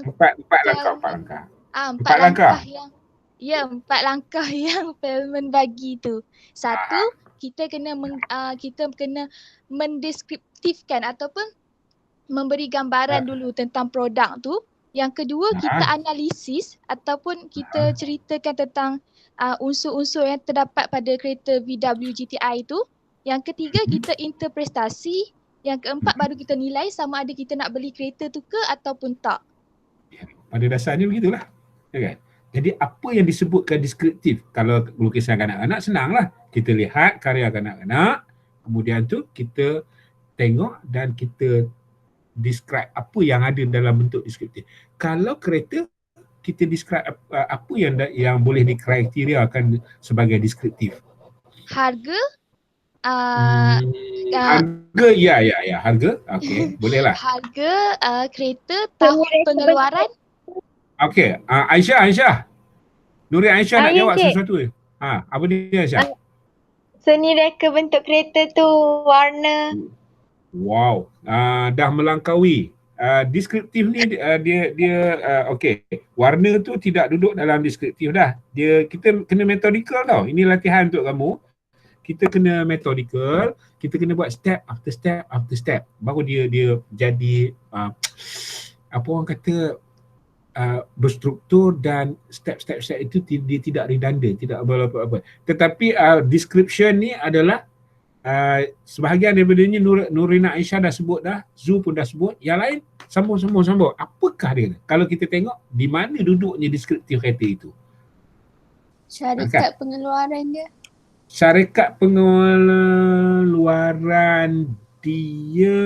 Empat langkah, yang empat langkah. empat langkah. langkah yang empat langkah yang Feldman bagi tu. Satu, kita kena mendeskriptifkan ataupun memberi gambaran dulu tentang produk tu. Yang kedua, kita analisis ataupun kita ceritakan tentang unsur-unsur yang terdapat pada kereta VW GTI tu. Yang ketiga, kita interpretasi. Yang keempat, baru kita nilai sama ada kita nak beli kereta tu ke ataupun tak. Pada dasarnya begitulah, ya kan? Jadi apa yang disebutkan deskriptif, kalau lukisan kanak-kanak senanglah. Kita lihat karya kanak-kanak, kemudian tu kita tengok dan kita describe apa yang ada dalam bentuk deskriptif. Kalau kereta, kita describe apa yang boleh dikriteriakan sebagai deskriptif. Harga, harga, ya, harga, okey, bolehlah. Harga kereta, tahun pengeluaran. Okey, Aisyah. Nuri Aisyah nak jawab sesuatu. Apa dia Aisyah? Seni reka bentuk kereta tu, warna. Wow, dah melangkaui. Deskriptif ni dia okey. Warna tu tidak duduk dalam deskriptif dah. Kita kena metodikal tau. Ini latihan untuk kamu. Kita kena metodikal, kita kena buat step after step. Baru dia jadi apa orang kata berstruktur, dan step itu dia tidak redundant, tidak apa-apa. Tetapi description ni adalah sebahagian daripadanya Nurina Aisyah dah sebut dah, Zu pun dah sebut, yang lain sambung. Apakah dia? Kalau kita tengok di mana duduknya deskriptif kereta itu? Syarikat pengeluaran dia. Syarikat pengeluaran dia,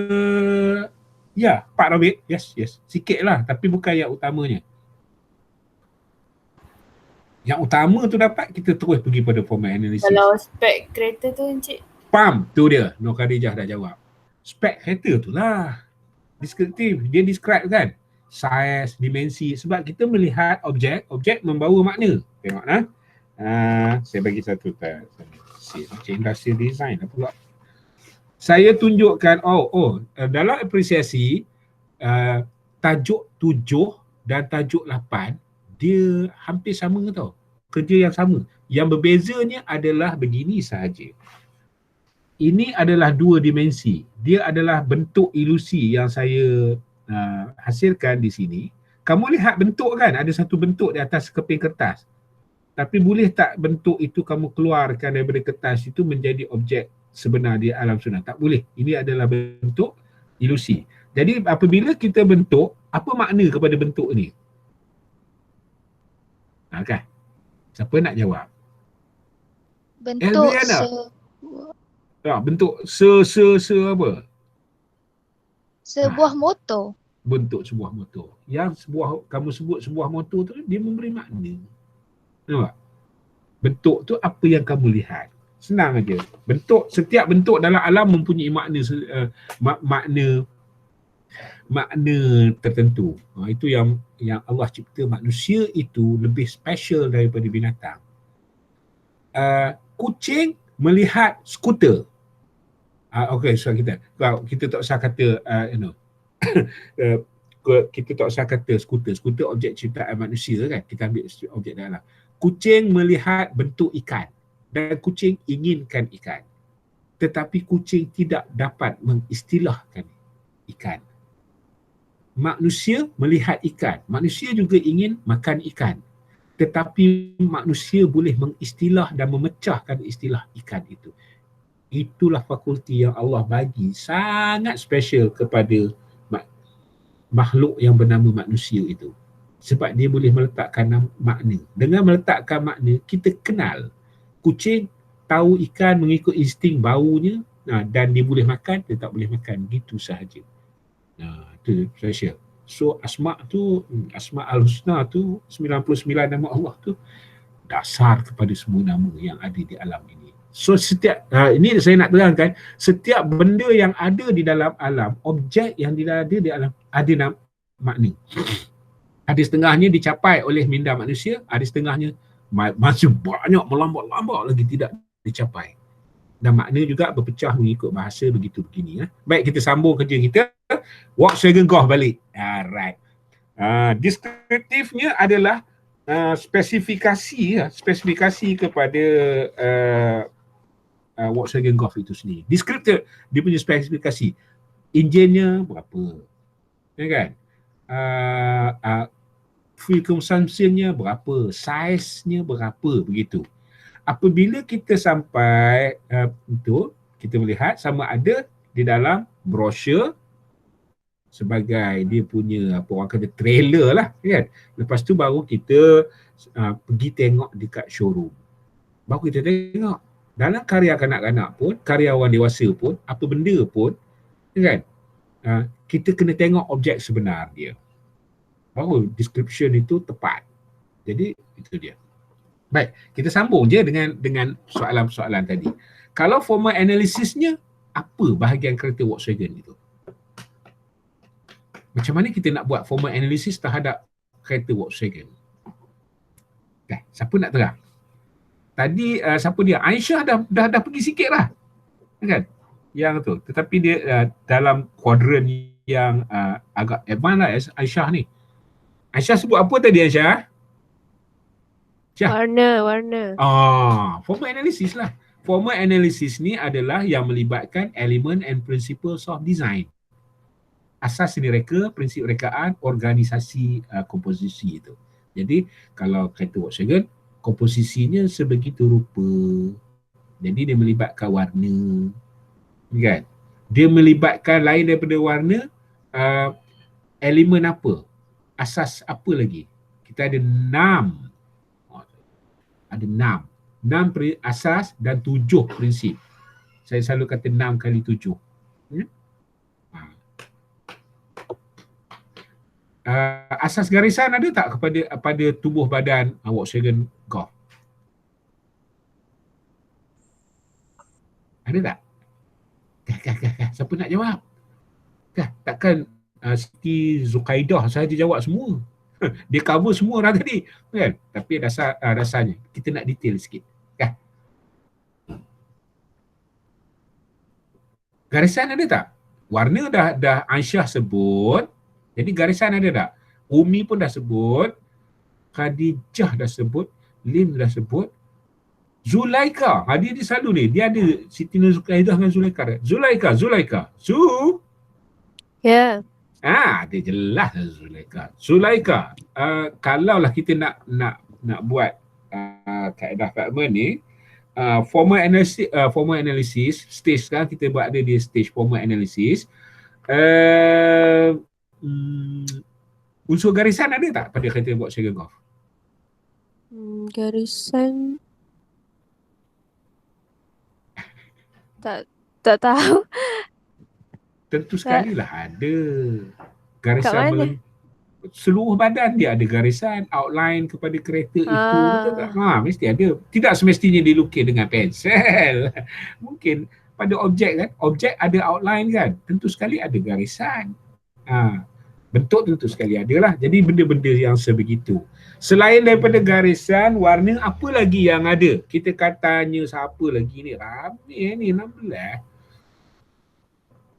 ya, Pak Robit, yes, sikit lah, tapi bukan yang utamanya. Yang utama tu dapat, kita terus pergi pada format analisis. Kalau spek kereta tu Encik? Tu dia, Nur Khadijah dah jawab. Spek kereta tu lah deskriptif, dia describe kan size, dimensi, sebab kita melihat objek membawa makna. Tengok lah. Saya bagi satu macam industrial design apa pula. Saya tunjukkan dalam apresiasi tajuk 7 dan tajuk 8 dia hampir sama tau. Kerja yang sama. Yang berbezanya adalah begini sahaja. Ini adalah dua dimensi. Dia adalah bentuk ilusi yang saya hasilkan di sini. Kamu lihat bentuk kan? Ada satu bentuk di atas keping kertas. Tapi boleh tak bentuk itu kamu keluarkan daripada kertas itu menjadi objek sebenar di alam sunnah? Tak boleh. Ini adalah bentuk ilusi. Jadi apabila kita bentuk, apa makna kepada bentuk ni? Kan? Siapa nak jawab? Bentuk bentuk apa? Sebuah motor. Bentuk sebuah motor. Yang kamu sebut sebuah motor tu, dia memberi makna. Nampak? Bentuk tu apa yang kamu lihat. Senang aja. Setiap bentuk dalam alam mempunyai makna tertentu. Itu yang Allah cipta manusia itu lebih special daripada binatang. Kucing melihat skuter. Okey, so kita tak usah kata kita tak usah kata skuter objek ciptaan manusia kan, kita ambil objek dalam. Kucing melihat bentuk ikan dan kucing inginkan ikan, tetapi kucing tidak dapat mengistilahkan ikan. Manusia melihat ikan, manusia juga ingin makan ikan, tetapi manusia boleh mengistilah dan memecahkan istilah ikan itu. Itulah fakulti yang Allah bagi sangat special kepada makhluk yang bernama manusia itu. Sebab dia boleh meletakkan makna. Dengan meletakkan makna, kita kenal. Kucing tahu ikan mengikut insting baunya, dan dia boleh makan, dia tak boleh makan. Gitu sahaja. Itu special. So Asma' al-Husna tu, 99 nama Allah tu, dasar kepada semua nama yang ada di alam ini. So setiap, ini saya nak terangkan, setiap benda yang ada di dalam alam, objek yang ada di alam, ada makna. Ada setengahnya dicapai oleh minda manusia, ada setengahnya masih banyak melambat-lambat lagi tidak dicapai. Dan makna juga berpecah mengikut bahasa begitu begini. Baik, kita sambung kerja kita. Volkswagen Golf balik. Alright. Deskriptifnya adalah spesifikasi kepada Volkswagen Golf itu sendiri. Deskriptif, dia punya spesifikasi. Enjinnya berapa, ya kan? Fuel consumption-nya berapa, size-nya berapa, begitu. Apabila kita sampai itu, kita melihat sama ada di dalam brosur sebagai dia punya apa orang kata trailer lah, kan. Lepas tu baru kita pergi tengok dekat showroom. Baru kita tengok dalam karya kanak-kanak pun, karyawan dewasa pun, apa benda pun, kan, kita kena tengok objek sebenar dia. Baru description itu tepat. Jadi itu dia. Baik, kita sambung je dengan soalan-soalan tadi. Kalau formal analysisnya, apa bahagian kereta Volkswagen itu? Macam mana kita nak buat formal analysis terhadap kereta Volkswagen? Siapa nak terang? Tadi siapa dia? Aisyah dah pergi sikit lah, kan? Yang tu. Tetapi dia dalam kuadran yang agak advance lah Aisyah ni. Aisyah sebut apa tadi Aisyah? Warna. Formal analysis lah. Formal analysis ni adalah yang melibatkan element and principles of design. Asas nireka, prinsip rekaan, organisasi komposisi itu. Jadi kalau kereta Volkswagen, komposisinya sebegitu rupa. Jadi dia melibatkan warna, kan? Dia melibatkan lain daripada warna, elemen apa? Asas apa lagi? Kita ada 6. Ada 6 asas dan 7 prinsip. Saya selalu kata 6 kali 7. Asas garisan ada tak kepada tubuh badan Volkswagen Golf? Ada tak? Siapa nak jawab? Takkan Siti Zukaidah sahaja jawab semua. Dia cover semua orang tadi, kan? Tapi dasarnya kita nak detail sikit, kan? Garisan ada tak? Warna dah Aisyah sebut. Jadi garisan ada tak? Umi pun dah sebut, Khadijah dah sebut, Lim dah sebut, Zulaika. Dia selalu ni, dia ada Siti Zukaidah dengan Zulaika. Zulaika. Ya. Dia jelas Zulaika. Kalaulah kita nak buat kaedah Feynman ni, formal analysis stage sekarang kita buat ada di stage formal analysis. Unsur garisan ada tak pada kereta Volkswagen Golf? Garisan tak tahu. Tentu sekali lah ada. Garisan seluruh badan dia ada garisan, outline kepada kereta itu. Betul tak? Mesti ada. Tidak semestinya dilukis dengan pensel. Mungkin pada objek kan, objek ada outline kan. Tentu sekali ada garisan. Bentuk tentu sekali ada lah. Jadi benda-benda yang sebegitu. Selain daripada garisan, warna apa lagi yang ada? Kita katanya siapa lagi ni? Ramai ni, 16.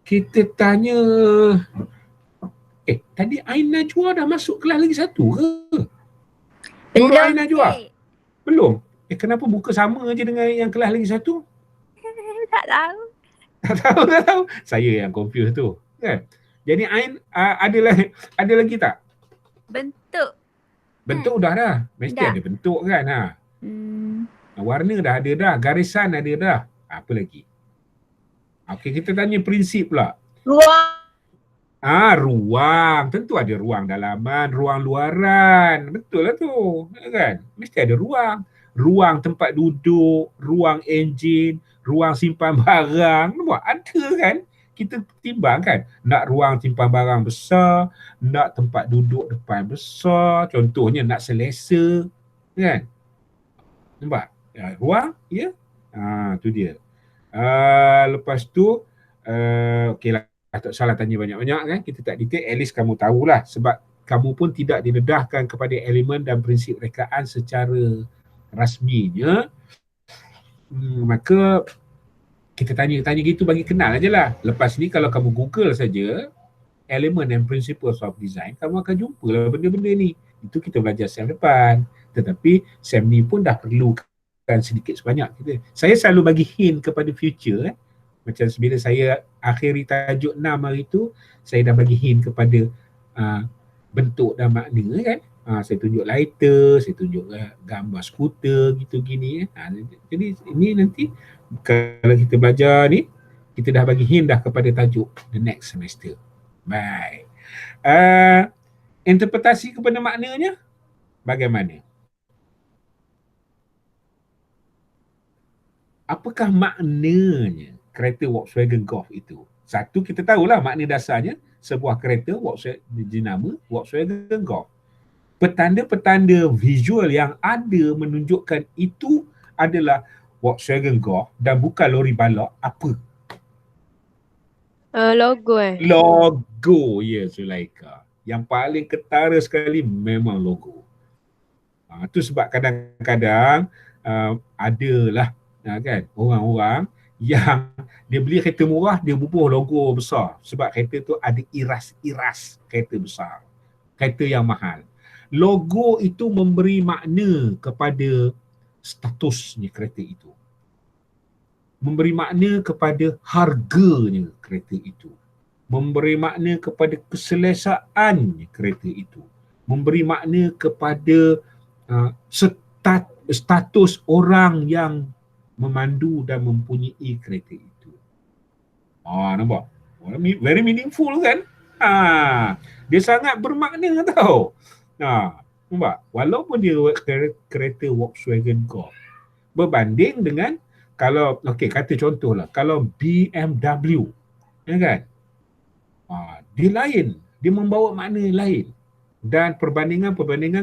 Kita tanya, tadi Ain Najwa dah masuk kelas lagi 1 ke? Belum. Ain Najwa? Belum? Kenapa buka sama je dengan yang kelas lagi 1? Tak tahu. Tak tahu. Saya yang confused tu, kan? Jadi Ain ada lagi tak? Bentuk dah. Mesti dah. ada bentuk kan? Warna dah ada dah, garisan ada dah. Apa lagi? Okey, kita tanya prinsip pula. Ruang. Tentu ada ruang dalaman, ruang luaran. Betul lah tu, kan? Mesti ada ruang. Ruang tempat duduk, ruang enjin, ruang simpan barang. Nampak? Ada kan? Kita timbang kan? Nak ruang simpan barang besar, nak tempat duduk depan besar. Contohnya nak selesa, kan? Nampak? Ruang, ya? Tu dia. Lepas tu, okeylah. Tak salah tanya banyak-banyak kan, kita tak detail, at least kamu tahulah sebab kamu pun tidak didedahkan kepada elemen dan prinsip rekaan secara rasminya. Maka kita tanya gitu bagi kenal aja lah. Lepas ni kalau kamu Google saja, element and principles of design, kamu akan jumpa lah benda-benda ni. Itu kita belajar sem depan. Tetapi sem ni pun dah perlukan sedikit sebanyak kita. Saya selalu bagi hint kepada future. Macam bila saya akhiri tajuk 6 hari tu, saya dah bagi hint kepada bentuk dan makna kan. Saya tunjuk lighter, saya tunjuk gambar skuter gitu gini. Jadi ini nanti kalau kita belajar ni, kita dah bagi hint dah kepada tajuk the next semester. Baik. Interpretasi kepada maknanya bagaimana? Apakah maknanya kereta Volkswagen Golf itu? Satu, kita tahulah makna dasarnya sebuah kereta jenama Volkswagen Golf. Petanda-petanda visual yang ada menunjukkan itu adalah Volkswagen Golf dan bukan lori balak, apa? Logo Logo, ya Zulaika. Yang paling ketara sekali memang logo. Itu sebab kadang-kadang adalah kan orang-orang yang dia beli kereta murah, dia bubuh logo besar. Sebab kereta tu ada iras-iras kereta besar. Kereta yang mahal. Logo itu memberi makna kepada statusnya kereta itu. Memberi makna kepada harganya kereta itu. Memberi makna kepada keselesaan kereta itu. Memberi makna kepada status orang yang memandu dan mempunyai kereta itu. Nampak? Very meaningful kan? Dia sangat bermakna tau. Nampak? Walaupun dia kereta Volkswagen Golf, berbanding dengan kalau, kata contohlah, kalau BMW, ya kan? Dia lain, dia membawa makna lain. Dan perbandingan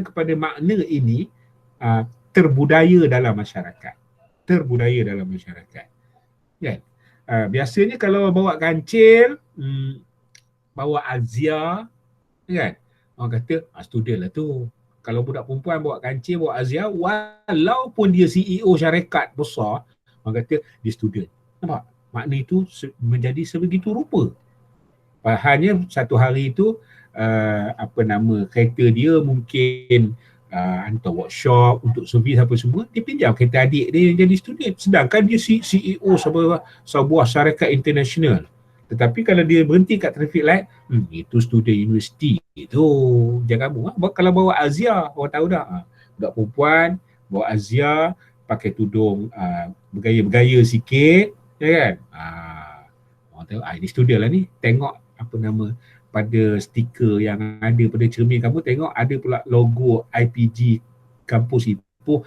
kepada makna ini terbudaya dalam masyarakat. Kan? Biasanya kalau bawa kancil, bawa Azia, kan? Orang kata, student lah tu. Kalau budak perempuan bawa kancil, bawa Azia, walaupun dia CEO syarikat besar, orang kata dia student. Nampak? Makna itu menjadi sebegitu rupa. Hanya satu hari itu kereta dia mungkin hantar workshop untuk servis apa semua, dia pinjam kereta adik dia yang jadi student. Sedangkan dia CEO sebuah syarikat international. Tetapi kalau dia berhenti kat traffic light, itu student universiti itu. Jangan kamu. Kalau bawa Azia, orang tahu dah. Budak perempuan bawa Azia, pakai tudung bergaya-bergaya sikit, ya kan? Orang tahu, ini student lah ni. Tengok pada stiker yang ada pada cermin kamu, tengok ada pula logo IPG kampus itu.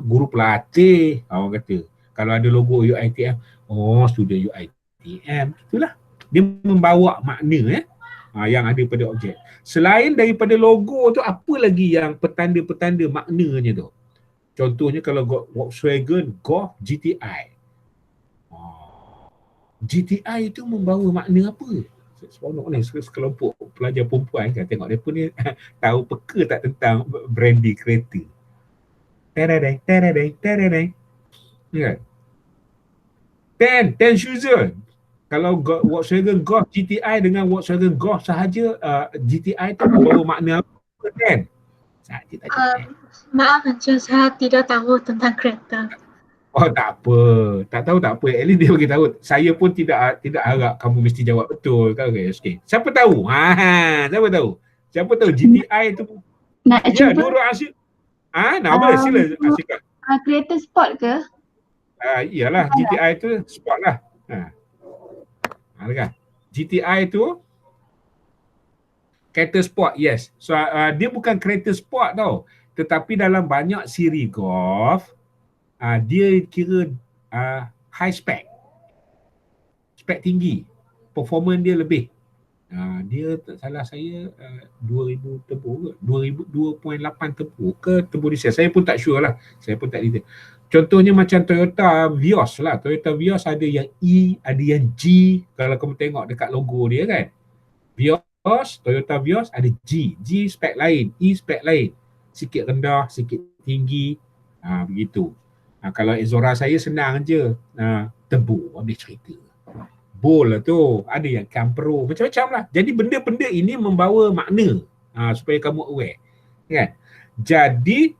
Guru pelatih, orang kata. Kalau ada logo UiTM, student UiTM. Itulah. Dia membawa makna yang ada pada objek. Selain daripada logo tu, apa lagi yang petanda-petanda maknanya tu? Contohnya kalau Volkswagen Golf GTI. GTI itu membawa makna apa? Seronok ni, sekelompok pelajar perempuan kan, tengok mereka ni tahu peka tak tentang branding kereta. Teradeng. Ya kan? 10 Shuzen. Kalau Volkswagen Golf GTI dengan Volkswagen Golf sahaja, GTI tu membawa makna apa kan? Maaf Encik, saya tidak tahu tentang kereta. Tak apa. Tak tahu tak apa. At least dia bagi tahu. Saya pun tidak harap kamu mesti jawab betul. Okay. Siapa tahu? Siapa tahu GTI tu? Nak cuba? Nurul Asyik. Boleh sila Asyik. Kereta sport ke? Iyalah, GTI tu sport lah. Kan? GTI tu kereta sport, yes. So dia bukan kereta sport tau. Tetapi dalam banyak siri golf, dia kira high spec. Spec tinggi. Performance dia lebih. Dia tak salah saya 2000 tempur ke? 2.8 tempur ke tempur diesel. Saya pun tak sure lah. Saya pun tak detail. Contohnya macam Toyota Vios lah. Toyota Vios ada yang E, ada yang G. Kalau kamu tengok dekat logo dia kan. Toyota Vios ada G. G spec lain. E spec lain. Sikit rendah, sikit tinggi. Begitu. Kalau Exora saya senang je. Tebu, habis cerita. bowl lah tu, ada yang campero, macam-macam lah. Jadi benda-benda ini membawa makna supaya kamu aware, kan? Jadi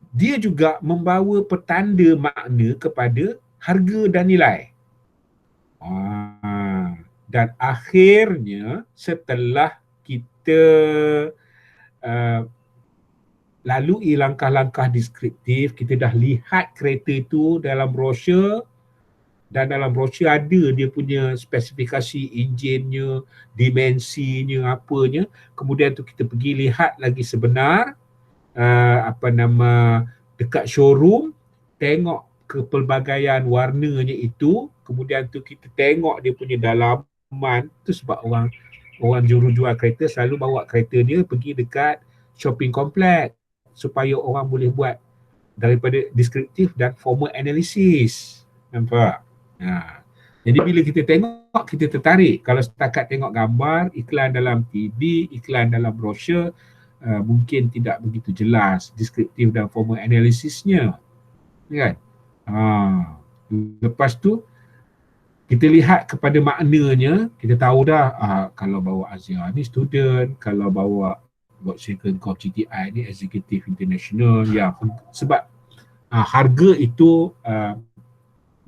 dia juga membawa petanda makna kepada harga dan nilai. Dan akhirnya setelah kita lalui langkah-langkah deskriptif, kita dah lihat kereta itu dalam brosur, dan dalam brosur ada dia punya spesifikasi enjinnya, dimensinya, apanya. Kemudian tu kita pergi lihat lagi sebenar, dekat showroom, tengok kepelbagaian warnanya itu, kemudian tu kita tengok dia punya dalaman. Tu sebab orang jurujual kereta selalu bawa kereta dia pergi dekat shopping complex supaya orang boleh buat daripada deskriptif dan formal analysis. Nampak? Jadi bila kita tengok, kita tertarik. Kalau setakat tengok gambar, iklan dalam TV, iklan dalam brosur, mungkin tidak begitu jelas deskriptif dan formal analisisnya, kan? Lepas tu kita lihat kepada maknanya, kita tahu dah kalau bawa Azia ni student, kalau bawa Volkswagen Golf GTI ni executive international, ya, sebab harga itu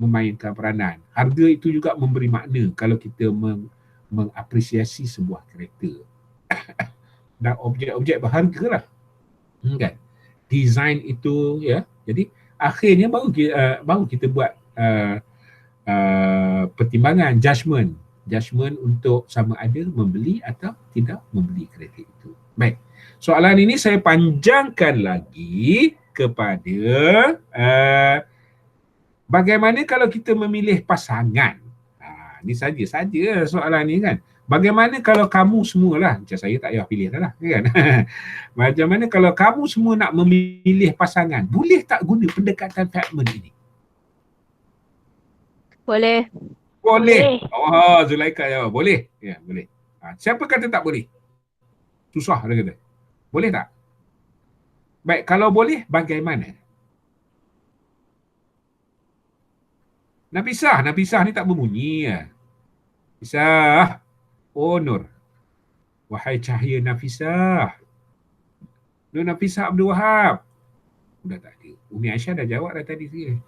memainkan peranan. Harga itu juga memberi makna kalau kita mengapresiasi sebuah kereta. Dan objek-objek berharga lah, kan? Design itu, ya. Jadi akhirnya baru kita buat pertimbangan, judgement untuk sama ada membeli atau tidak membeli kereta itu. Baik, soalan ini saya panjangkan lagi kepada bagaimana kalau kita memilih pasangan. Ini saja soalan ni, kan. Bagaimana kalau kamu semualah, macam saya tak payah pilih dah lah, kan. Macam mana kalau kamu semua nak memilih pasangan, boleh tak guna pendekatan Feldman ini? Boleh. Zulaikha jawab boleh. Ya, boleh. Siapa kata tak boleh? Susah dia kata. Boleh tak? Baik, kalau boleh, bagaimana? Nafisah ni tak berbunyi. Nafisah. Oh, Nur. Wahai cahaya Nafisah. Nur Nafisah Abdul Wahab. Dah tak ada. Umi Aisyah dah jawab dah tadi sekali.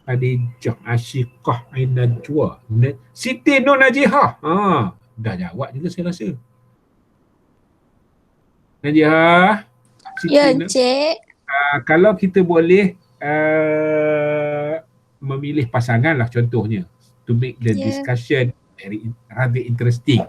Khadijah Asyiqah Ainajwa. Siti Nur Najihah. Dah jawab juga saya rasa. Najihah. Ya, Cik. Kalau kita boleh memilih pasangan lah contohnya, to make the discussion rather interesting,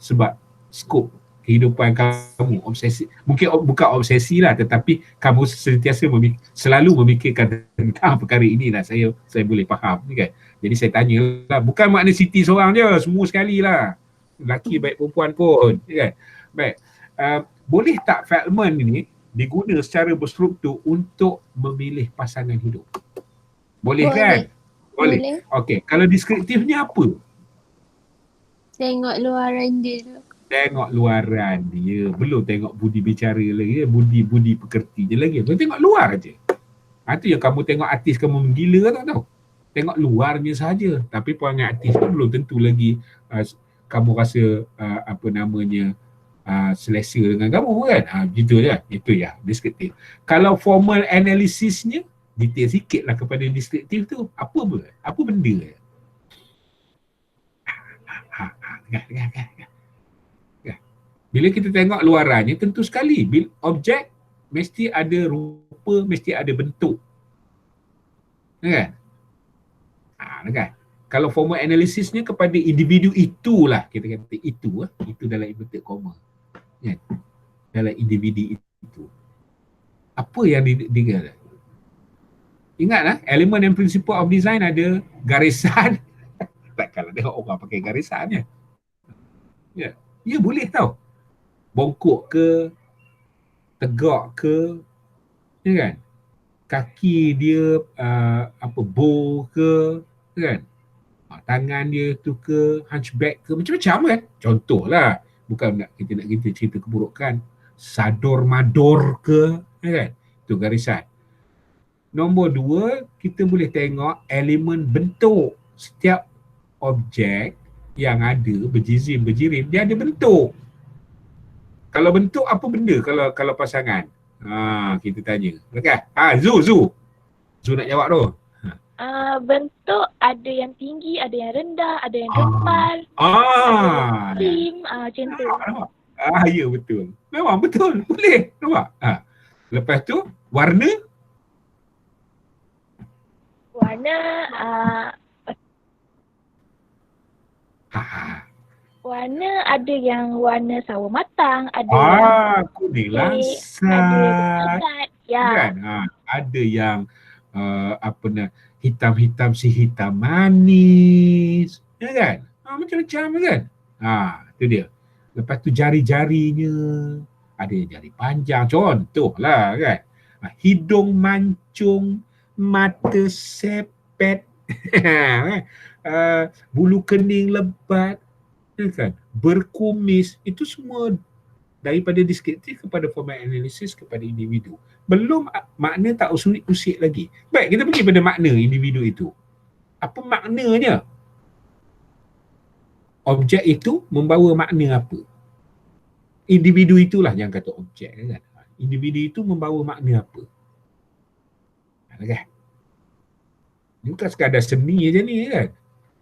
sebab skop kehidupan kamu obsesi, mungkin bukan obsesi lah, tetapi kamu sentiasa selalu memikirkan tentang perkara ini lah. Saya boleh faham ni, kan. Jadi saya tanya lah, bukan makna Siti seorang je, semua sekali lah, lelaki baik perempuan pun, kan. Baik, boleh tak Feldman ini diguna secara berstruktur untuk memilih pasangan hidup? Boleh, kan? Boleh. Okey, kalau deskriptifnya apa? Tengok luaran dia dulu. Tengok luaran dia. Belum tengok budi bicara lagi, budi pekerti je lagi. Belum tengok luar je. Itu yang kamu tengok artis kamu menggila, tak tahu. Tengok luarnya saja. Tapi perangai artis pun belum tentu lagi kamu rasa selesa dengan kamu, kan. Gitu je. Itu ya, deskriptif. Kalau formal analisisnya, detail sikit lah kepada deskriptif tu. Apa benda? Bila kita tengok luarannya, tentu sekali objek mesti ada rupa, mesti ada bentuk, kan? Kan? Kalau formal analisisnya kepada individu itulah, kita kata itu dalam inverted comma, kan? Dalam individu itu apa yang dia ingatlah, elemen and principle of design ada garisan. Takkanlah tengok orang pakai garisannya. Ya, boleh tau. Bongkok ke, tegak ke, ya kan? Kaki dia bow ke, kan? Tangan dia tu ke, hunchback ke, macam-macam, kan? Contohlah, bukan kita cerita keburukan. Sador mador ke, ya kan? Itu garisan. Nombor 2, kita boleh tengok elemen bentuk setiap objek yang ada berjirim, dia ada bentuk. Kalau bentuk apa benda kalau pasangan? Kita tanya. Okey. Zu nak jawab tu. Bentuk ada yang tinggi, ada yang rendah, ada yang gempal, slim, macam tu. Ya betul. Memang betul. Boleh. Nampak? Lepas tu warna warna ada yang warna sawo matang, ada yang kuning langsat, ada yang coklat. Ya. Kan? Ada yang hitam-hitam si hitam manis. Ya kan? Macam-macam kan? Itu dia. Lepas tu jari-jarinya ada yang jari panjang. Contohlah kan. Hidung mancung, mata sepet, bulu kening lebat, kan? Berkumis. Itu semua daripada deskriptif kepada format analisis kepada individu. Belum makna tak usik lagi. Baik, kita pergi pada makna individu itu. Apa maknanya? Objek itu membawa makna apa? Individu itulah yang kata objek kan. Individu itu membawa makna apa? Okay. Ini bukan sekadar seni je ni kan.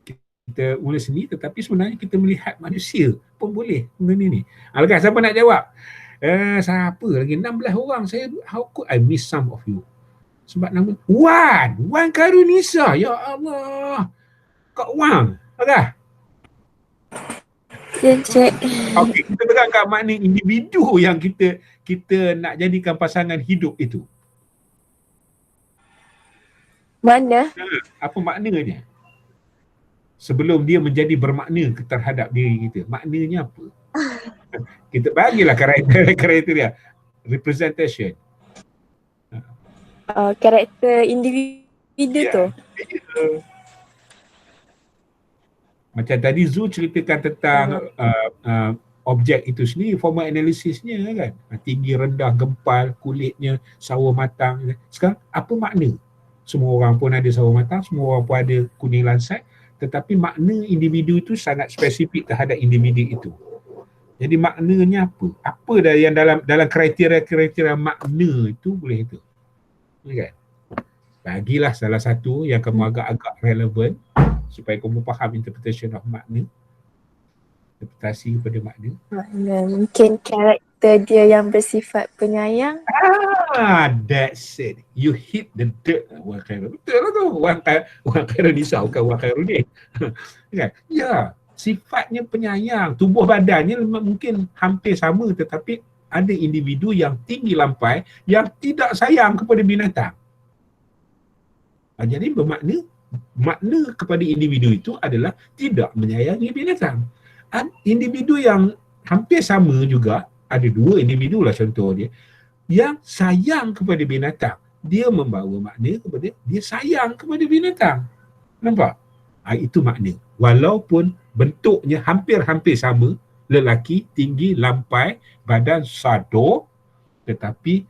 Kita mula seni tetapi sebenarnya kita melihat manusia pun boleh benda ni. Alright, siapa nak jawab? Siapa lagi? 16 orang. How could I miss some of you? Sebab nama Wan Karunisa. Ya Allah. Kak Wan. Okey. Ya, Cik. Okey, kita terangkan makna individu yang kita nak jadikan pasangan hidup itu. Mana? Apa maknanya? Sebelum dia menjadi bermakna terhadap diri kita. Maknanya apa? Kita bagilah kriteria. Representation. Karakter individu tu. Macam tadi Zu ceritakan tentang objek itu sendiri, format analisisnya kan. Tinggi, rendah, gempal, kulitnya, sawo matang. Sekarang apa makna? Semua orang pun ada sawo matang, semua orang pun ada kuning lansat, tetapi makna individu itu sangat spesifik terhadap individu itu. Jadi maknanya apa? Apa dah yang dalam kriteria makna itu boleh itu. Kan? Bagilah salah satu yang kamu agak-agak relevan supaya kamu faham interpretation of makna. Interpretasi kepada makna. Mungkin karakter dia yang bersifat penyayang. That's it. You hit the dirt. Wan Khairul. Betul lah tu. Wan Khairul Nisa, bukan Wan Khairul ni. Kan? Ya, sifatnya penyayang. Tubuh badannya mungkin hampir sama tetapi ada individu yang tinggi lampai yang tidak sayang kepada binatang. Jadi bermakna makna kepada individu itu adalah tidak menyayangi binatang. Individu yang hampir sama juga, ada dua individu lah contoh dia, yang sayang kepada binatang. Dia membawa makna kepada dia sayang kepada binatang. Nampak? Itu makna. Walaupun bentuknya hampir-hampir sama, lelaki tinggi, lampai, badan sado, tetapi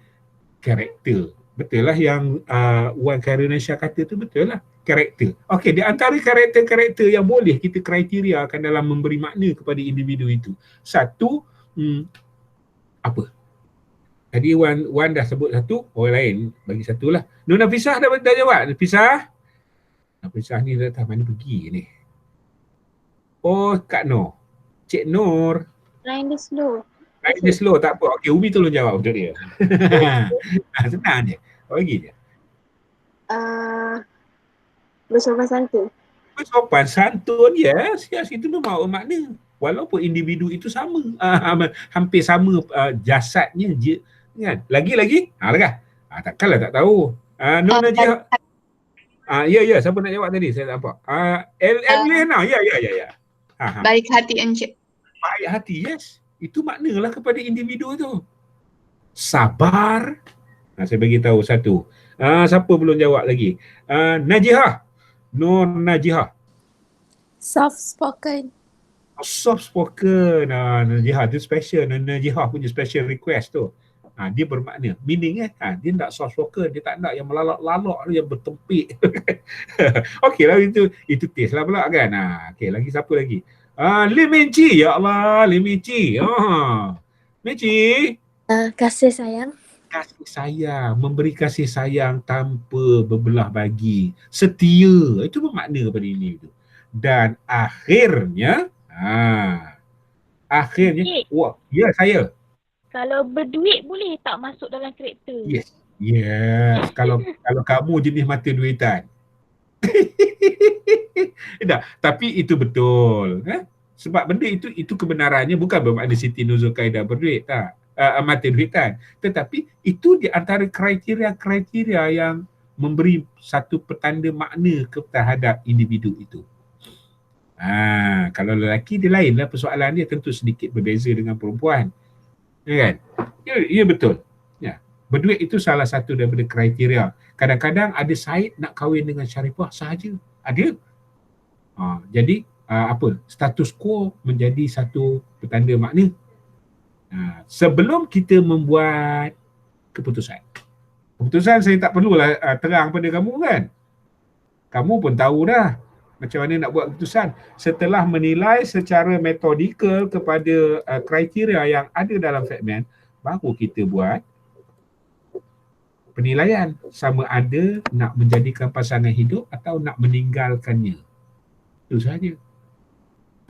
karakter. Betul lah yang Wan Karunisa kata tu, betul lah. Karakter. Okey, di antara karakter-karakter yang boleh kita kriteriakan dalam memberi makna kepada individu itu. Satu, apa? Tadi Wan dah sebut satu, orang lain bagi satu lah. Nur Nafisah dah jawab. Nafisah ni dah tahu mana pergi ni. Oh, Kak Nur. Cik Nur. Line dia slow. Line dia slow, tak apa. Okey, Umi tolong jawab untuk dia. Senang je. Bagi je. Bersopan santun. Bersopan santun, yes. Itu memang makna. Walaupun individu itu sama. Hampir sama jasadnya je. Kan? Lagi? Lagi? Takkanlah tak tahu. Nur Najih. Ya. Siapa nak jawab tadi? Saya tak nampak. Elena. Ya. Baik hati Encik. Baik hati, yes. Itu maknalah kepada individu tu. Sabar. Saya bagi tahu satu. Siapa belum jawab lagi? Najihah. Nur Najihah. Soft spoken. Soft spoken. Najihah tu special. Najihah punya special request tu. Dia bermakna. Meaning dia tak soft spoken, dia tak nak yang melalak-lalak, yang bertempik. Okey lah, itu taste lah pula kan. Okey, lagi siapa lagi? Lim Min Chi, ya Allah, Lim Min Chi. Min Chi. Kasih sayang. Kasih sayang, memberi kasih sayang tanpa berbelah bagi, setia, itu bermakna pada ini tu. Dan akhirnya wah, ya saya. Kalau berduit boleh tak masuk dalam karakter? Yes. Kalau kamu jenis mata duitan. Tak, tapi itu betul. Sebab benda itu kebenarannya bukan bermakna Siti Nurzulkaidah berduit, tak. Mata duitan. Tetapi itu di antara kriteria yang memberi satu petanda makna terhadap individu itu. Kalau lelaki dia lain lah persoalan dia, tentu sedikit berbeza dengan perempuan. Ya kan? Ya betul. Ya. Berduit itu salah satu daripada kriteria. Kadang-kadang ada Said nak kahwin dengan Sharifah sahaja. Ada. Jadi status quo menjadi satu petanda makna. Sebelum kita membuat keputusan saya tak perlulah terang pada kamu kan. Kamu pun tahu dah macam mana nak buat keputusan. Setelah menilai secara metodikal kepada kriteria yang ada dalam segmen, baru kita buat penilaian sama ada nak menjadikan pasangan hidup atau nak meninggalkannya. Itu sahaja.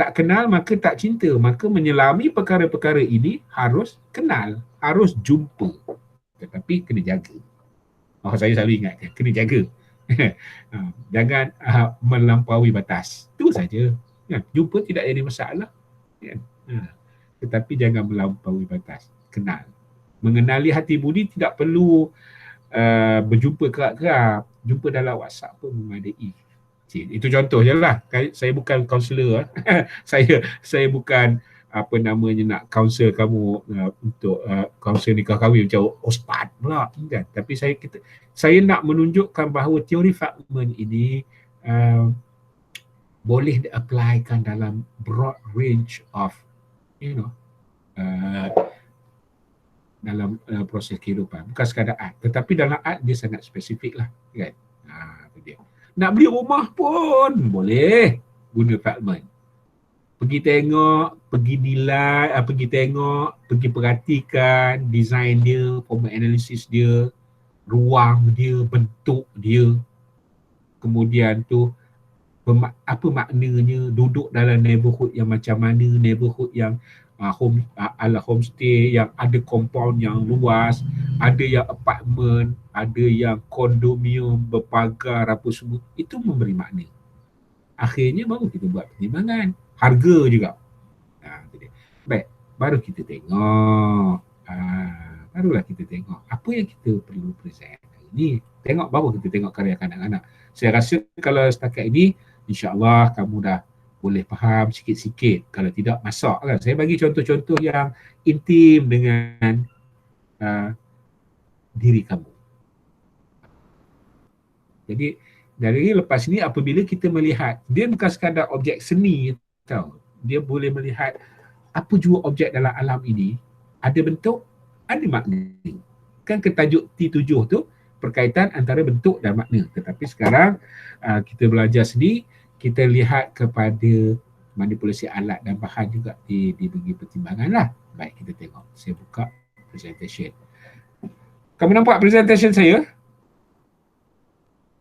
Tak kenal maka tak cinta. Maka menyelami perkara-perkara ini harus kenal, harus jumpa. Tetapi kena jaga. Saya selalu ingatkan, kena jaga. Jangan melampaui batas. Itu saja. Jumpa tidak ada masalah. Tetapi jangan melampaui batas. Kenal. Mengenali hati budi tidak perlu berjumpa kerap-kerap. Jumpa dalam WhatsApp pun memadai. Itu contoh je lah. Saya bukan kaunselor. saya bukan nak counsel kamu untuk counsel nikah kahwin macam ustaz pula kan. Tapi saya nak menunjukkan bahawa teori Fahman ini boleh di-applykan dalam broad range of dalam proses kehidupan. Bukan sekadar art, tetapi dalam art dia sangat spesifik lah kan. Itu dia. Nak beli rumah pun boleh guna Fahman. Pergi tengok, pergi nilai, pergi perhatikan design dia, formal analysis dia, ruang dia, bentuk dia. Kemudian tu apa maknanya duduk dalam neighborhood yang macam mana, neighborhood yang ala homestay, yang ada compound yang luas, ada yang apartment, ada yang kondominium berpagar apa semua. Itu memberi makna. Akhirnya baru kita buat pertimbangan. Harga juga. Baik, baru kita tengok. Barulah kita tengok apa yang kita perlu present. Ini tengok, baru kita tengok karya kanak-kanak. Saya rasa kalau setakat ini, insya-Allah kamu dah boleh faham sikit-sikit. Kalau tidak, masak kan. Saya bagi contoh-contoh yang intim dengan diri kamu. Jadi dari lepas ni apabila kita melihat, dia bukan sekadar objek seni tau. Dia boleh melihat apa jua objek dalam alam ini, ada bentuk, ada makna. Kan ketajuk T7 tu berkaitan antara bentuk dan makna. Tetapi sekarang kita belajar seni, kita lihat kepada manipulasi alat dan bahan juga dibagi pertimbangan lah. Baik, kita tengok. Saya buka presentation. Kamu nampak presentation saya?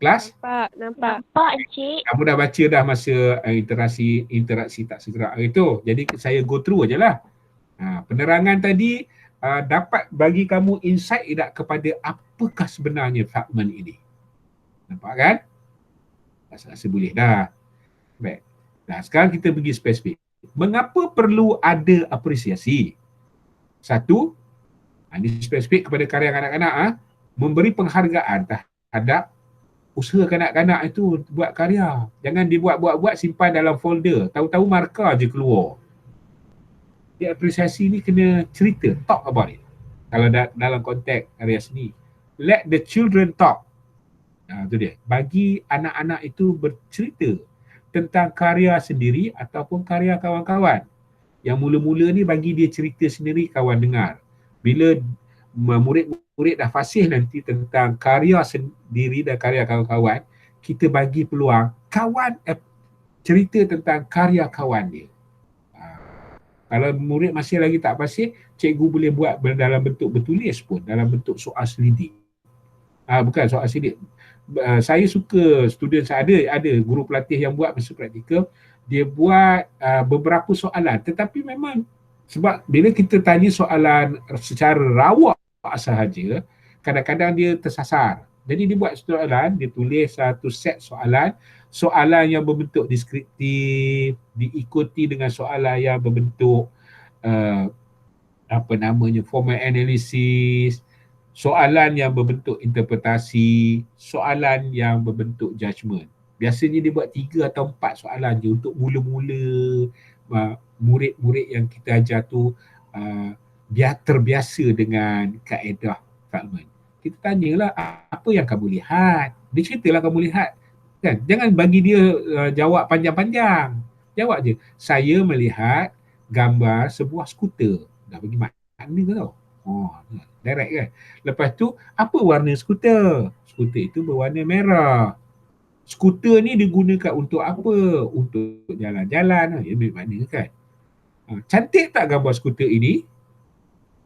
Kelas? Nampak. Nampak Encik. Kamu dah baca dah masa interaksi tak segera itu. Jadi saya go through aje lah. Penerangan tadi dapat bagi kamu insight tidak kepada apakah sebenarnya Fahman ini. Nampak kan? Rasa boleh dah. Baik. Nah, sekarang kita pergi spesifik. Mengapa perlu ada apresiasi? Satu, ini spesifik kepada karya kanak-kanak, memberi penghargaan terhadap usaha kanak-kanak itu buat karya. Jangan dibuat-buat simpan dalam folder. Tahu-tahu markah je keluar. Dia apresiasi ni kena cerita, talk about it. Kalau dalam konteks karya seni. Let the children talk. Itu dia. Bagi anak-anak itu bercerita tentang karya sendiri ataupun karya kawan-kawan. Yang mula-mula ni bagi dia cerita sendiri, kawan dengar. Bila murid-murid dah fasih nanti tentang karya sendiri dan karya kawan-kawan, kita bagi peluang kawan cerita tentang karya kawan dia. Kalau murid masih lagi tak fasih, cikgu boleh buat dalam bentuk bertulis pun, dalam bentuk soal selidik. Bukan soal selidik. Saya suka student saya ada guru pelatih yang buat masa praktikal, dia buat beberapa soalan, tetapi memang sebab bila kita tanya soalan secara rawak sahaja, kadang-kadang dia tersasar. Jadi dia buat soalan, dia tulis satu set soalan yang berbentuk deskriptif, diikuti dengan soalan yang berbentuk formal analysis, soalan yang berbentuk interpretasi, soalan yang berbentuk judgement. Biasanya dia buat 3 atau 4 soalan je untuk mula-mula murid-murid yang kita ajar tu biar terbiasa dengan kaedah Feynman. Kita tanyalah, apa yang kamu lihat? Dia ceritalah kamu lihat. Kan? Jangan bagi dia jawab panjang-panjang. Jawab je, saya melihat gambar sebuah skuter. Dah bagi makna ke tau? Direct kan? Lepas tu, apa warna skuter? Skuter itu berwarna merah. Skuter ni digunakan untuk apa? Untuk jalan-jalan. Ya, mana kan? Cantik tak gambar skuter ini?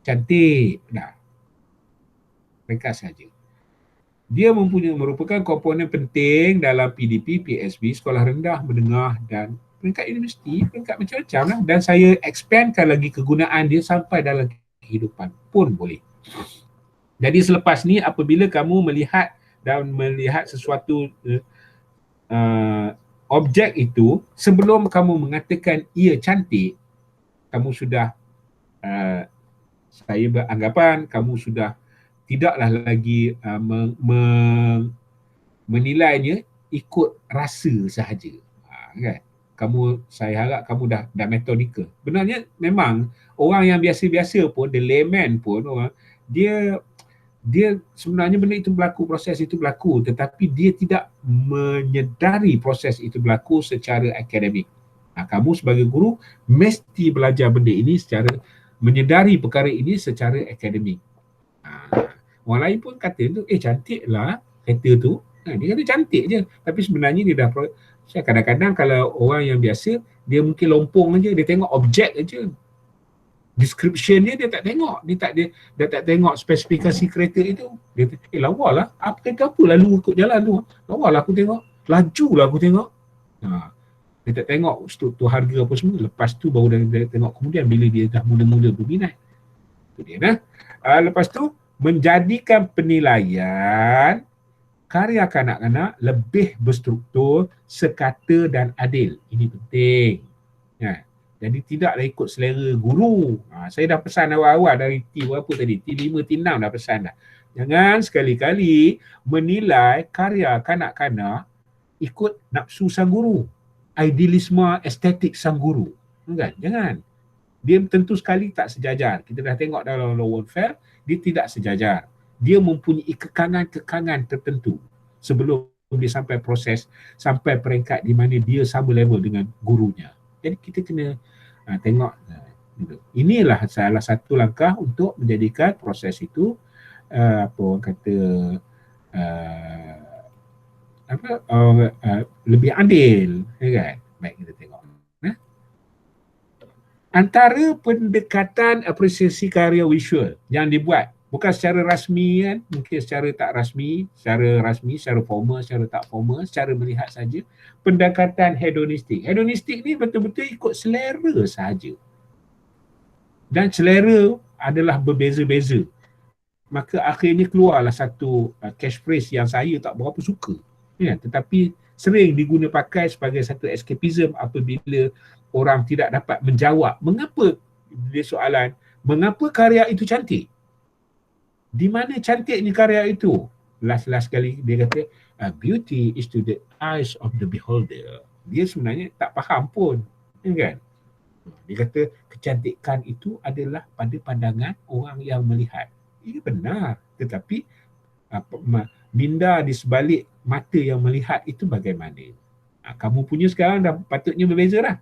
Cantik. Dah. Ringkas saja. Dia merupakan komponen penting dalam PDP, PSB, sekolah rendah, menengah dan peringkat universiti, peringkat macam-macam lah. Dan saya expandkan lagi kegunaan dia sampai dalam kehidupan pun boleh. Jadi selepas ni apabila kamu melihat sesuatu objek itu, sebelum kamu mengatakan ia cantik, kamu sudah saya beranggapan kamu sudah tidaklah lagi menilainya ikut rasa sahaja. Kan? Saya harap kamu dah metodikal. Benarnya memang orang yang biasa-biasa pun, the layman pun, dia sebenarnya benda itu berlaku, proses itu berlaku, tetapi dia tidak menyedari proses itu berlaku secara akademik. Kamu sebagai guru mesti belajar benda ini secara menyedari perkara ini secara akademik. Orang lain pun kata tu, cantik lah kereta tu. Dia kata cantik je, tapi sebenarnya dia dah kadang-kadang kalau orang yang biasa, dia mungkin lompong aja, dia tengok objek aja. Description dia tak tengok, dia tak tengok spesifikasi kereta itu. Dia kata, lawa lah, kereta apa lalu ikut jalan tu? Lawa lah aku tengok, laju lah aku tengok. Dia tak tengok struktur harga apa semua. Lepas tu baru dia tengok kemudian bila dia dah mula-mula berminat. Itu dia dah. Lepas tu menjadikan penilaian karya kanak-kanak lebih berstruktur, sekata dan adil. Ini penting. Jadi tidaklah ikut selera guru. Saya dah pesan awal-awal dari T5 T6 T6 dah pesan dah. Jangan sekali-kali menilai karya kanak-kanak ikut nafsu sang guru. Idealisme estetik sang guru. Jangan. Dia tentu sekali tak sejajar. Kita dah tengok dalam Lowell Fair, dia tidak sejajar. Dia mempunyai kekangan-kekangan tertentu sebelum dia sampai proses, sampai peringkat di mana dia sama level dengan gurunya. Jadi kita kena tengok. Inilah salah satu langkah untuk menjadikan proses itu lebih adil, kan? Baik, kita tengok. Antara pendekatan apresiasi karya visual yang dibuat, bukan secara rasmi kan, mungkin secara tak rasmi, secara rasmi, secara formal, secara tak formal, secara melihat saja, pendekatan hedonistik. Hedonistik ni betul-betul ikut selera sahaja. Dan selera adalah berbeza-beza. Maka akhirnya keluarlah satu catchphrase yang saya tak berapa suka. Tetapi sering diguna pakai sebagai satu escapism apabila orang tidak dapat menjawab mengapa dia soalan, mengapa karya itu cantik? Di mana cantiknya karya itu? Last kali dia kata, beauty is to the eyes of the beholder. Dia sebenarnya tak faham pun, kan? Dia kata kecantikan itu adalah pada pandangan orang yang melihat. Ini benar, tetapi minda di sebalik mata yang melihat itu bagaimana? Kamu punya sekarang dah patutnya berbeza lah.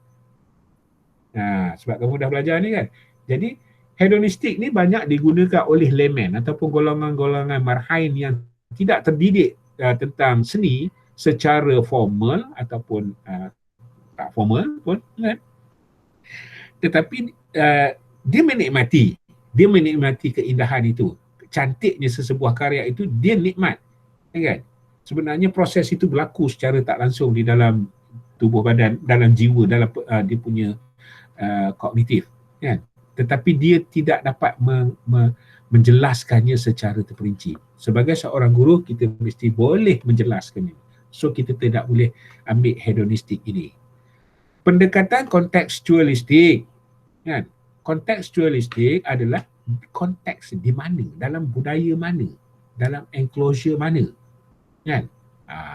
Sebab kamu dah belajar ni kan. Jadi hedonistik ni banyak digunakan oleh layman ataupun golongan-golongan marhain yang tidak terdidik tentang seni secara formal ataupun tak formal pun kan. Tetapi dia menikmati keindahan itu, cantiknya sesebuah karya itu dia nikmat, kan? Sebenarnya proses itu berlaku secara tak langsung di dalam tubuh badan, dalam jiwa, dalam dia punya kognitif, kan? Tetapi dia tidak dapat menjelaskannya secara terperinci. Sebagai seorang guru, kita mesti boleh menjelaskannya. So kita tidak boleh ambil hedonistik ini. Pendekatan kontekstualistik, kan? Kontekstualistik adalah konteks di mana, dalam budaya mana, dalam enclosure mana, kan?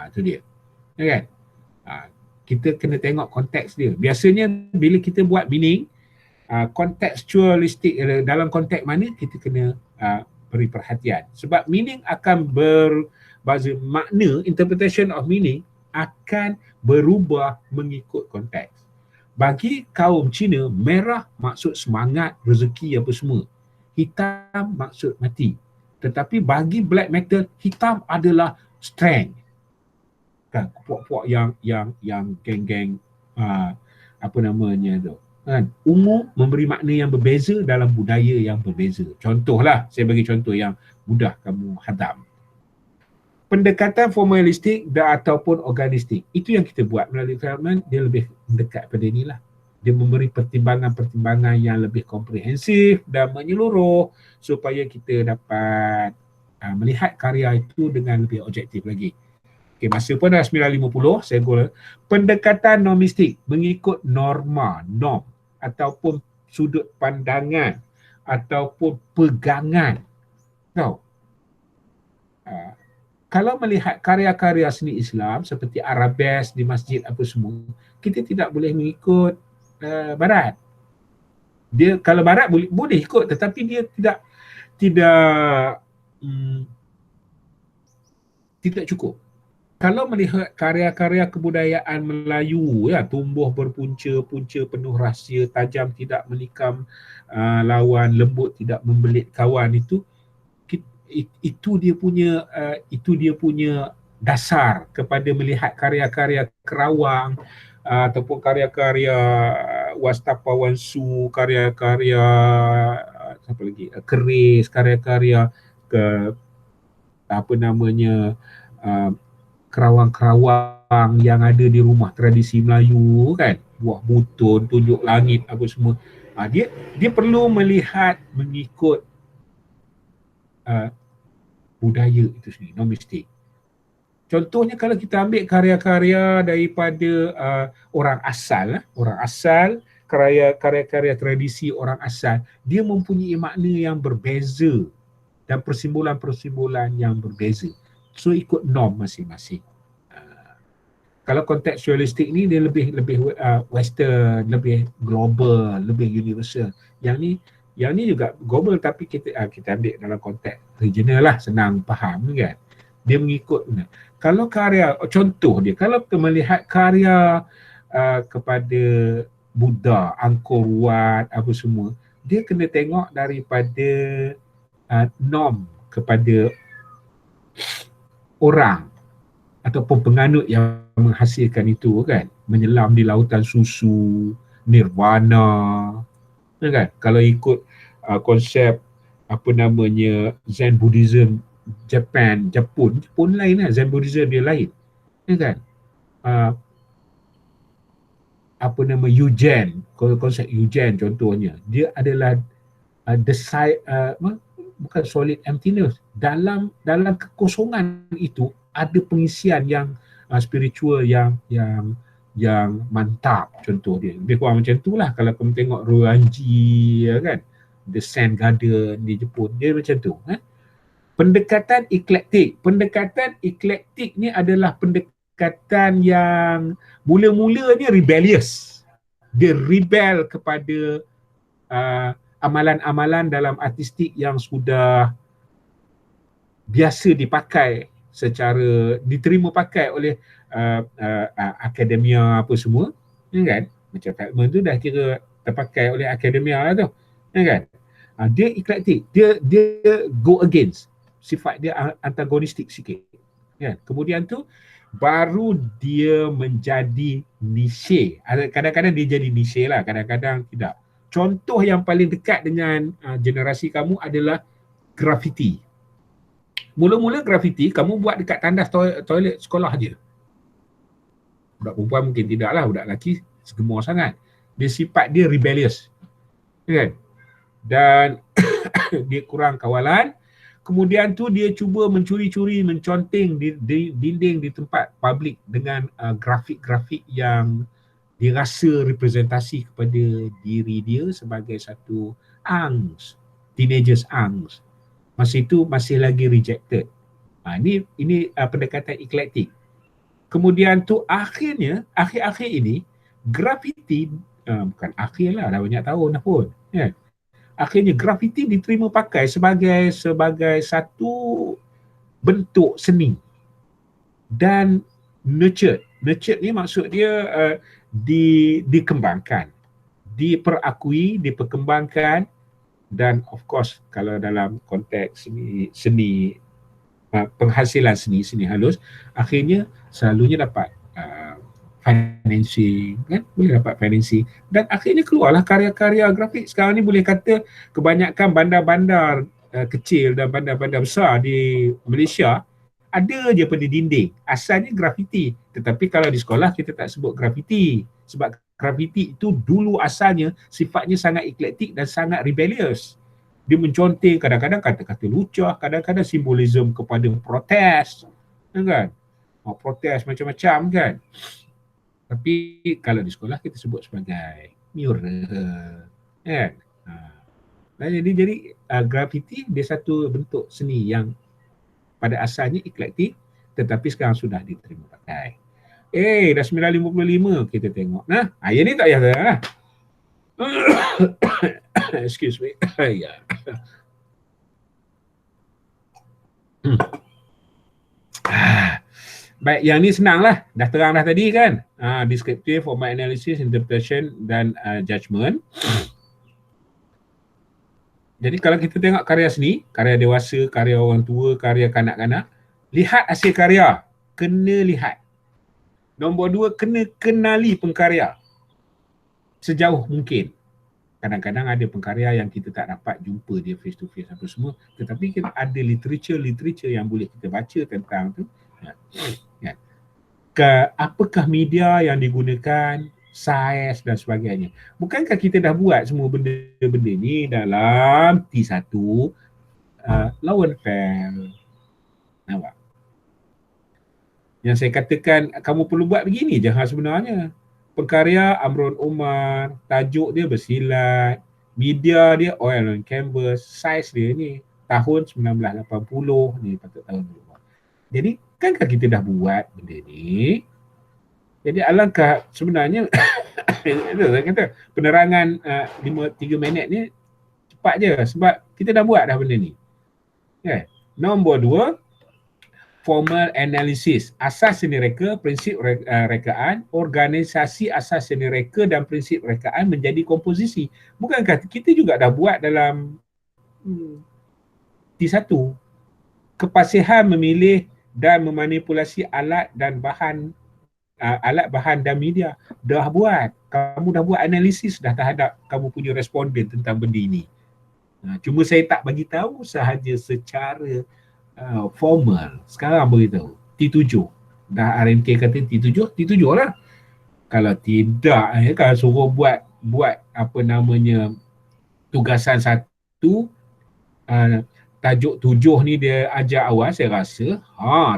Itu dia, kan? Kita kena tengok konteks dia. Biasanya bila kita buat meaning, kontekstualistik dalam konteks mana kita kena beri perhatian. Sebab meaning akan berbeza, makna, interpretation of meaning akan berubah mengikut konteks. Bagi kaum Cina, merah maksud semangat, rezeki apa semua. Hitam maksud mati. Tetapi bagi black metal, hitam adalah strength. Kan, puak-puak yang geng-geng apa namanya tu. Kan, ungu memberi makna yang berbeza dalam budaya yang berbeza. Contohlah, saya bagi contoh yang mudah kamu hadam. Pendekatan formalistik ataupun organistik, itu yang kita buat melalui Feldman, dia lebih mendekat pada inilah. Dia memberi pertimbangan-pertimbangan yang lebih komprehensif dan menyeluruh supaya kita dapat melihat karya itu dengan lebih objektif lagi. Okay, masa pun dah 9.50, saya gol. Pendekatan normistik, mengikut norma, norm ataupun sudut pandangan ataupun pegangan. Tahu? Kalau melihat karya-karya seni Islam seperti arabes di masjid apa semua, kita tidak boleh mengikut barat. Dia kalau barat boleh ikut, tetapi dia tidak cukup. Kalau melihat karya-karya kebudayaan Melayu, ya, tumbuh berpunca-punca, penuh rahsia, tajam tidak menikam lawan, lembut tidak membelit kawan, itu dia punya dasar kepada melihat karya-karya Kerawang ataupun karya-karya Wastapa Wansu, karya-karya apa lagi, Keris, karya-karya Kerawang-kerawang yang ada di rumah tradisi Melayu, kan, buah butun, tunjuk langit apa semua. Dia perlu melihat mengikut budaya itu sendiri, normistik. Contohnya kalau kita ambil karya-karya daripada orang asal, karya-karya tradisi orang asal, dia mempunyai makna yang berbeza dan persimbolan-persimbolan yang berbeza. So ikut norm masing-masing. Kalau kontekstualistik ni dia lebih western, lebih global, lebih universal. Yang ni juga global tapi kita ambil dalam konteks regional lah, senang faham kan. Dia mengikut. Kalau karya, contoh dia, kalau kita melihat karya kepada Buddha, Angkor Wat, apa semua, dia kena tengok daripada norm kepada orang ataupun penganut yang menghasilkan itu, kan. Menyelam di lautan susu, nirvana, kan. Kalau ikut konsep apa namanya Zen Buddhism Jepun lain lah, Zen Buddhism dia lain, kan. Apa nama Yugen, konsep Yugen contohnya, dia adalah bukan solid emptiness, dalam kekosongan itu ada pengisian yang spiritual yang mantap. Contoh dia lebih kurang macam tu lah. Kalau kamu tengok Ruanji, ya kan, The Sand Garden di Jepun, dia macam tu, kan. Pendekatan eklektik ni adalah pendekatan yang mula-mulanya rebellious. Dia rebel kepada amalan-amalan dalam artistik yang sudah biasa dipakai, secara diterima pakai oleh akademia apa semua, kan. Macam Feldman tu dah kira terpakai oleh akademia lah tu, kan. Dia eklektik, dia go against, sifat dia antagonistik sikit. Kemudian tu baru dia menjadi niche. Kadang-kadang dia jadi niche lah, kadang-kadang tidak. Contoh yang paling dekat dengan generasi kamu adalah grafiti. Mula-mula grafiti kamu buat dekat tandas toilet sekolah je. Budak perempuan mungkin tidak lah, budak lelaki segemar sangat. Dia sifat dia rebellious, kan? Dan dia kurang kawalan. Kemudian tu dia cuba mencuri-curi, menconteng di dinding di tempat public dengan grafik-grafik yang dia rasa representasi kepada diri dia sebagai satu angst, teenagers angst. Masa itu masih lagi rejected. Ini pendekatan eklektik. Kemudian tu akhirnya, akhir-akhir ini, grafiti, bukan akhir lah, dah banyak tahun dah pun. Akhirnya grafiti diterima pakai sebagai satu bentuk seni dan nurtured. Nurtured ni maksud dia dikembangkan, diperakui, diperkembangkan, dan of course kalau dalam konteks seni penghasilan seni halus, akhirnya selalunya dapat financing, kan? Boleh dapat financing, dan akhirnya keluarlah karya-karya grafik. Sekarang ni boleh kata kebanyakan bandar-bandar kecil dan bandar-bandar besar di Malaysia ada je pada dinding asalnya grafiti. Tetapi kalau di sekolah kita tak sebut grafiti, sebab grafiti itu dulu asalnya sifatnya sangat eklektik dan sangat rebellious. Dia menconteng kadang-kadang kata-kata lucah, kadang-kadang simbolisme kepada protes, kan? Protes macam-macam, kan? Tapi kalau di sekolah kita sebut sebagai mural, kan? Jadi grafiti dia satu bentuk seni yang pada asalnya eklektik tetapi sekarang sudah diterima pakai. Dah 9.55 kita tengok. Nah, yang ni tak payah lah. Excuse me. Ya. Baik, yang ni senang lah. Dah terang dah tadi, kan? Descriptive, format analysis, interpretation dan judgement. Jadi kalau kita tengok karya seni, karya dewasa, karya orang tua, karya kanak-kanak, lihat hasil karya. Kena lihat. Nombor 2, kena kenali pengkarya sejauh mungkin. Kadang-kadang ada pengkarya yang kita tak dapat jumpa dia face to face apa semua, tetapi kita ada literature yang boleh kita baca tentang tu. Apakah media yang digunakan, saiz dan sebagainya. Bukankah kita dah buat semua benda-benda ni dalam T1 Lowenfeld? Nampak? Yang saya katakan kamu perlu buat begini je sebenarnya. Pengkarya Amrun Umar, tajuk dia bersilat, media dia oil on canvas, saiz dia ni tahun 1980 ni, patut tahun dulu. Jadi kankah kita dah buat benda ni? Jadi alangkah sebenarnya saya kata penerangan 3 minit ni cepat je sebab kita dah buat dah benda ni. Nombor 2, formal analysis, asas seni reka, prinsip rekaan, organisasi asas seni reka dan prinsip rekaan menjadi komposisi. Bukankah kita juga dah buat dalam T1, kepasihan memilih dan memanipulasi alat bahan dan media. Dah buat. Kamu dah buat analisis dah terhadap kamu punya responden tentang benda ini. Cuma saya tak bagi tahu sahaja secara formal. Sekarang beritahu. T7. Dah RMK kata T7 lah. Kalau tidak, kalau suruh buat apa namanya tugasan 1, tajuk 7 ni dia ajak awal, saya rasa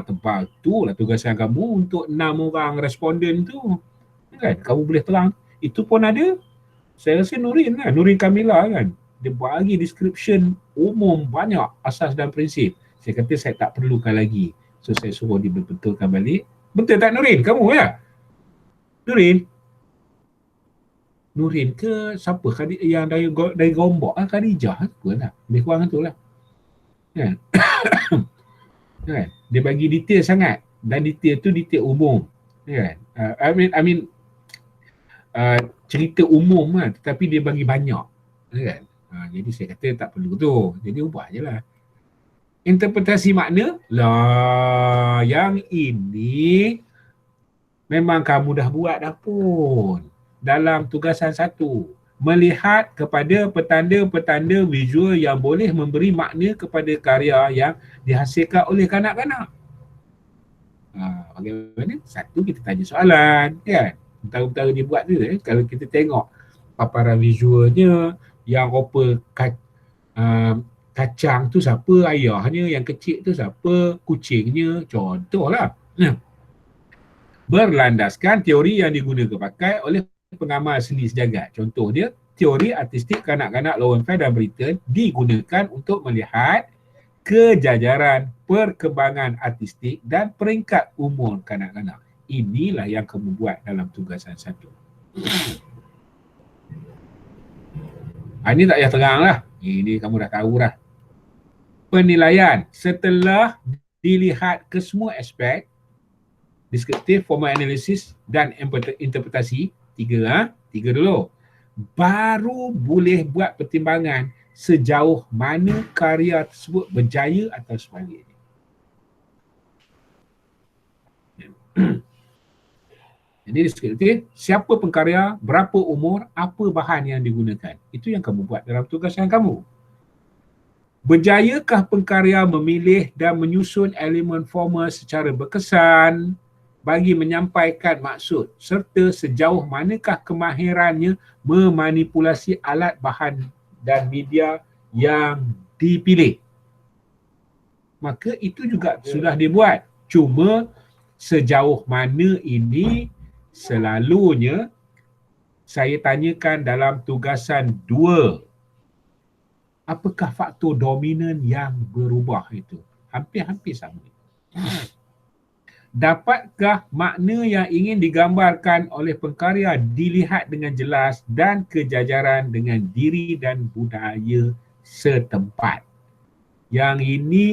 tempat tu lah tugasan kamu untuk 6 orang responden tu, kan? Kamu boleh terang. Itu pun ada. Saya rasa Nurin lah, Nurin Kamila kan, dia bagi description umum banyak asas dan prinsip. Saya kata saya tak perlukan lagi, so saya suruh dia betulkan balik. Betul tak Nurin? Kamu ya? Nurin ke siapa yang dari Gombak lah, Khadijah apa lah, lebih kurang tu lah. Kan? Dia bagi detail sangat dan detail tu detail umum, kan? I mean cerita umum lah, tetapi dia bagi banyak, kan? Jadi saya kata tak perlu tu. Jadi ubah je lah. Interpretasi makna, lah yang ini memang kamu dah buat dah pun. Dalam tugasan 1. Melihat kepada petanda-petanda visual yang boleh memberi makna kepada karya yang dihasilkan oleh kanak-kanak. Bagaimana? 1 kita tanya soalan, kan? Pertama-tama dia buat tu, kalau kita tengok paparan visualnya, yang rupa kacang tu siapa ayahnya, yang kecil tu siapa kucingnya, contohlah. Berlandaskan teori yang digunakan pakai oleh pengamal seni sejagat. Contoh dia, teori artistik kanak-kanak Lowenfeld dan Britten digunakan untuk melihat kejajaran perkembangan artistik dan peringkat umur kanak-kanak. Inilah yang kamu buat dalam tugasan 1. Ini tak payah terang lah. Ini kamu dah tahu dah. Penilaian setelah dilihat ke semua aspek, deskriptif, formal analisis dan interpretasi, 3 dulu. Baru boleh buat pertimbangan sejauh mana karya tersebut berjaya atau sebaliknya. Jadi deskriptif, siapa pengkarya, berapa umur, apa bahan yang digunakan. Itu yang kamu buat dalam tugasan kamu. Berjayakah pengkarya memilih dan menyusun elemen formal secara berkesan bagi menyampaikan maksud, serta sejauh manakah kemahirannya memanipulasi alat bahan dan media yang dipilih. Maka itu juga sudah dibuat. Cuma sejauh mana ini selalunya saya tanyakan dalam tugasan 2. Apakah faktor dominan yang berubah itu? Hampir-hampir sama. Dapatkah makna yang ingin digambarkan oleh pengkarya dilihat dengan jelas dan kejajaran dengan diri dan budaya setempat? Yang ini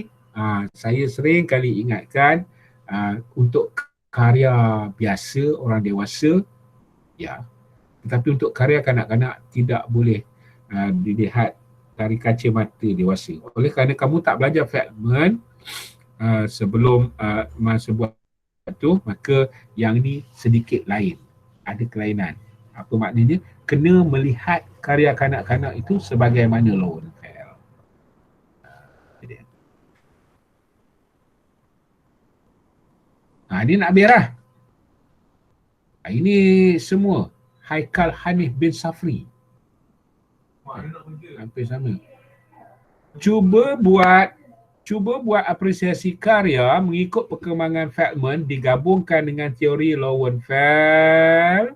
saya sering kali ingatkan untuk karya biasa orang dewasa, ya. Tetapi untuk karya kanak-kanak tidak boleh dilihat dari kacamata dewasa. Oleh kerana kamu tak belajar Feldman sebelum masa buat tu, maka yang ni sedikit lain. Ada kelainan. Apa maknanya? Kena melihat karya kanak-kanak itu sebagaimana Lowenfeld. Ini nak habis lah. Ini semua Haikal Hanif bin Safri. Hampir sama. Cuba buat apresiasi karya mengikut perkembangan Feldman digabungkan dengan teori Lowenfeld.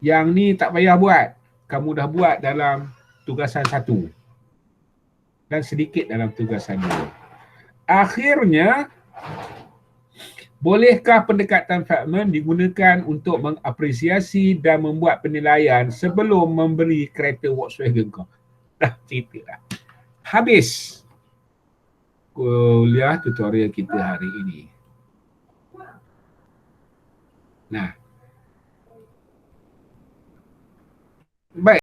Yang ni tak payah buat. Kamu dah buat dalam tugasan 1 dan sedikit dalam tugasan 2. Akhirnya, bolehkah pendekatan Feldman digunakan untuk mengapresiasi dan membuat penilaian sebelum membeli kereta Volkswagen kau? Dah cerita dah. Habis kuliah tutorial kita hari ini. Nah, baik.